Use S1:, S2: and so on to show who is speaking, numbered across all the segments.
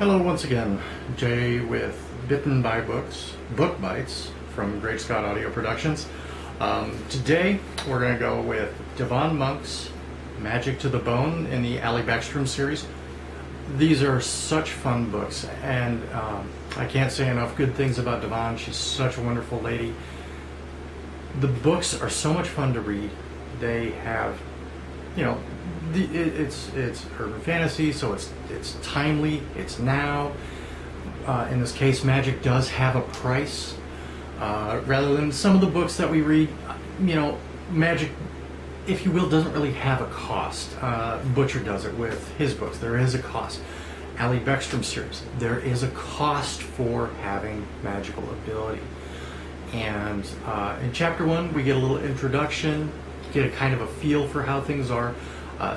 S1: Hello once again, Jay with Bitten by Books, Book Bites from Great Scott Audio Productions. Today we're going to go with Devon Monk's Magic to the Bone in the Allie Beckstrom series. These are such fun books, and I can't say enough good things about Devon. She's such a wonderful lady. The books are so much fun to read. They have, it's urban fantasy, so it's timely, it's now. In this case, magic does have a price. Rather than some of the books that we read, magic, if you will, doesn't really have a cost. Butcher does it with his books. There is a cost. Allie Beckstrom series, there is a cost for having magical ability. And in chapter 1, we get a little introduction, get a kind of a feel for how things are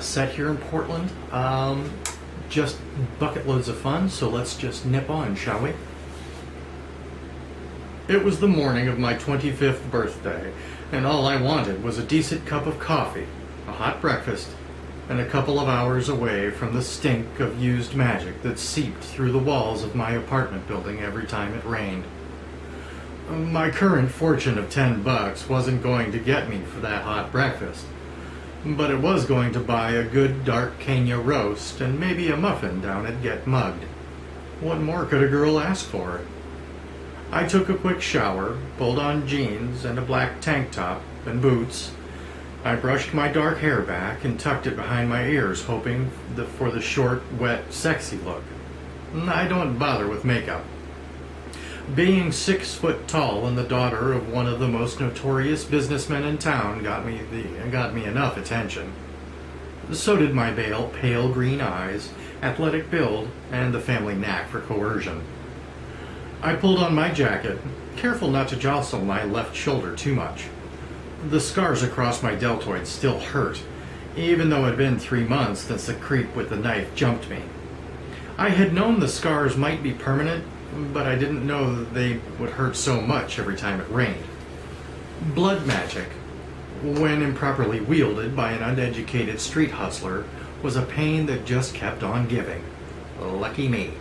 S1: set here in Portland. Just bucket loads of fun, so let's just nip on, shall we? It was the morning of my 25th birthday, and all I wanted was a decent cup of coffee, a hot breakfast, and a couple of hours away from the stink of used magic that seeped through the walls of my apartment building every time it rained. My current fortune of $10 wasn't going to get me for that hot breakfast, but it was going to buy a good dark Kenya roast and maybe a muffin down at Get Mugged. What more could a girl ask for? I took a quick shower, pulled on jeans and a black tank top and boots. I brushed my dark hair back and tucked it behind my ears, hoping for the short, wet, sexy look. I don't bother with makeup. Being 6 foot tall and the daughter of one of the most notorious businessmen in town got me enough attention. So did my pale green eyes, athletic build, and the family knack for coercion. I pulled on my jacket, careful not to jostle my left shoulder too much. The scars across my deltoid still hurt, even though it had been 3 months since the creep with the knife jumped me. I had known the scars might be permanent, but I didn't know that they would hurt so much every time it rained. Blood magic, when improperly wielded by an uneducated street hustler, was a pain that just kept on giving. Lucky me.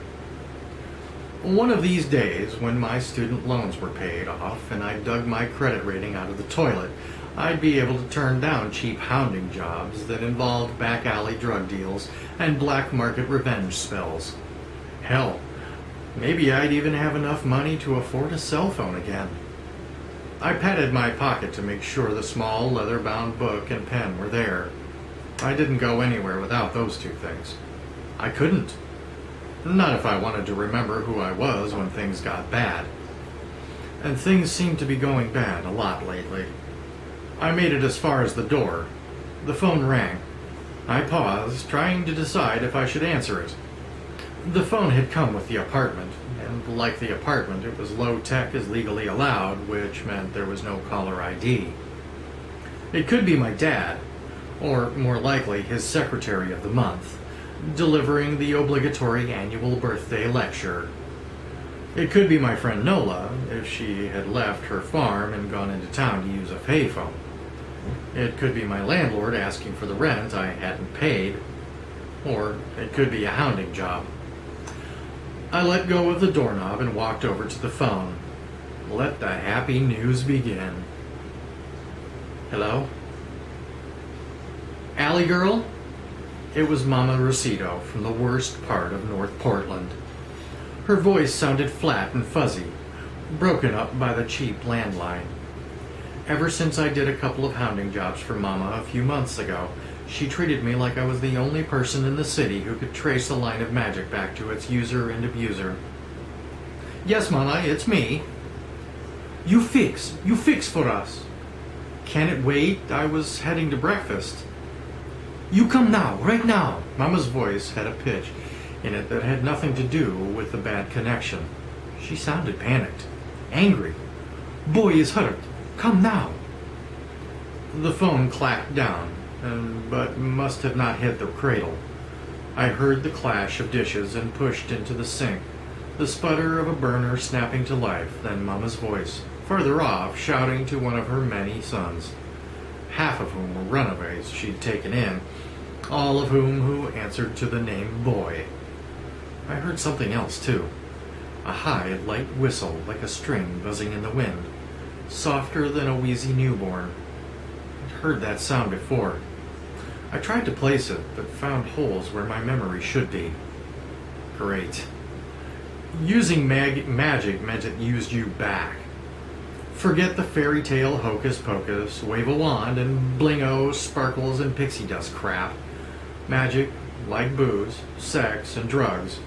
S1: One of these days, when my student loans were paid off and I dug my credit rating out of the toilet, I'd be able to turn down cheap hounding jobs that involved back alley drug deals and black market revenge spells. Hell, maybe I'd even have enough money to afford a cell phone again. I patted my pocket to make sure the small leather-bound book and pen were there. I didn't go anywhere without those two things. I couldn't. Not if I wanted to remember who I was when things got bad. And things seem to be going bad a lot lately. I made it as far as the door. The phone rang. I paused, trying to decide if I should answer it. The phone had come with the apartment, and like the apartment, it was low-tech as legally allowed, which meant there was no caller ID. It could be my dad, or more likely his secretary of the month, delivering the obligatory annual birthday lecture. It could be my friend Nola, if she had left her farm and gone into town to use a payphone. It could be my landlord asking for the rent I hadn't paid, or it could be a hounding job. I let go of the doorknob and walked over to the phone. Let the happy news begin. Hello? Allie girl? It was Mama Rosito from the worst part of North Portland. Her voice sounded flat and fuzzy, broken up by the cheap landline. Ever since I did a couple of hounding jobs for Mama a few months ago, she treated me like I was the only person in the city who could trace a line of magic back to its user and abuser. Yes, Mama, it's me. You fix for us. Can it wait? I was heading to breakfast. You come now, right now. Mama's voice had a pitch in it that had nothing to do with the bad connection. She sounded panicked, angry. Boy is hurt. Come now. The phone clacked down, but must have not hit the cradle. I heard the clash of dishes and pushed into the sink, the sputter of a burner snapping to life, then Mama's voice, farther off, shouting to one of her many sons, half of whom were runaways she'd taken in, all of whom answered to the name Boy. I heard something else, too. A high, light whistle like a string buzzing in the wind, softer than a wheezy newborn. I'd heard that sound before. I tried to place it, but found holes where my memory should be. Great. Using magic meant it used you back. Forget the fairy tale hocus pocus, wave a wand, and blingo, sparkles, and pixie dust crap. Magic, like booze, sex, and drugs,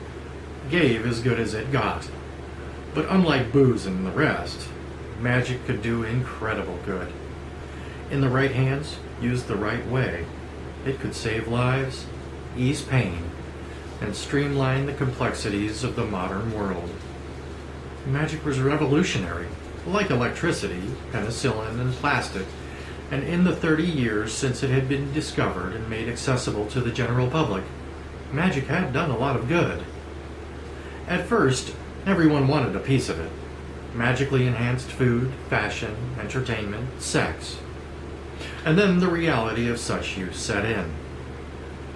S1: gave as good as it got. But unlike booze and the rest, magic could do incredible good. In the right hands, used the right way, it could save lives, ease pain, and streamline the complexities of the modern world. Magic was revolutionary, like electricity, penicillin, and plastic, and in the 30 years since it had been discovered and made accessible to the general public, magic had done a lot of good. At first, everyone wanted a piece of it. Magically enhanced food, fashion, entertainment, sex. And then the reality of such use set in.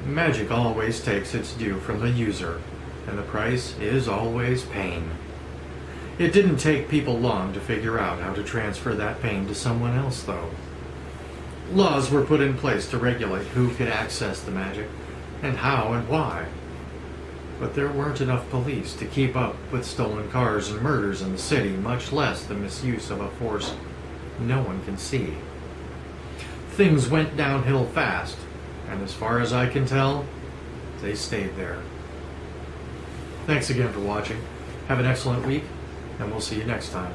S1: Magic always takes its due from the user, and the price is always pain. It didn't take people long to figure out how to transfer that pain to someone else, though. Laws were put in place to regulate who could access the magic, and how and why. But there weren't enough police to keep up with stolen cars and murders in the city, much less the misuse of a force no one can see. Things went downhill fast, and as far as I can tell, they stayed there. Thanks again for watching. Have an excellent week, and we'll see you next time.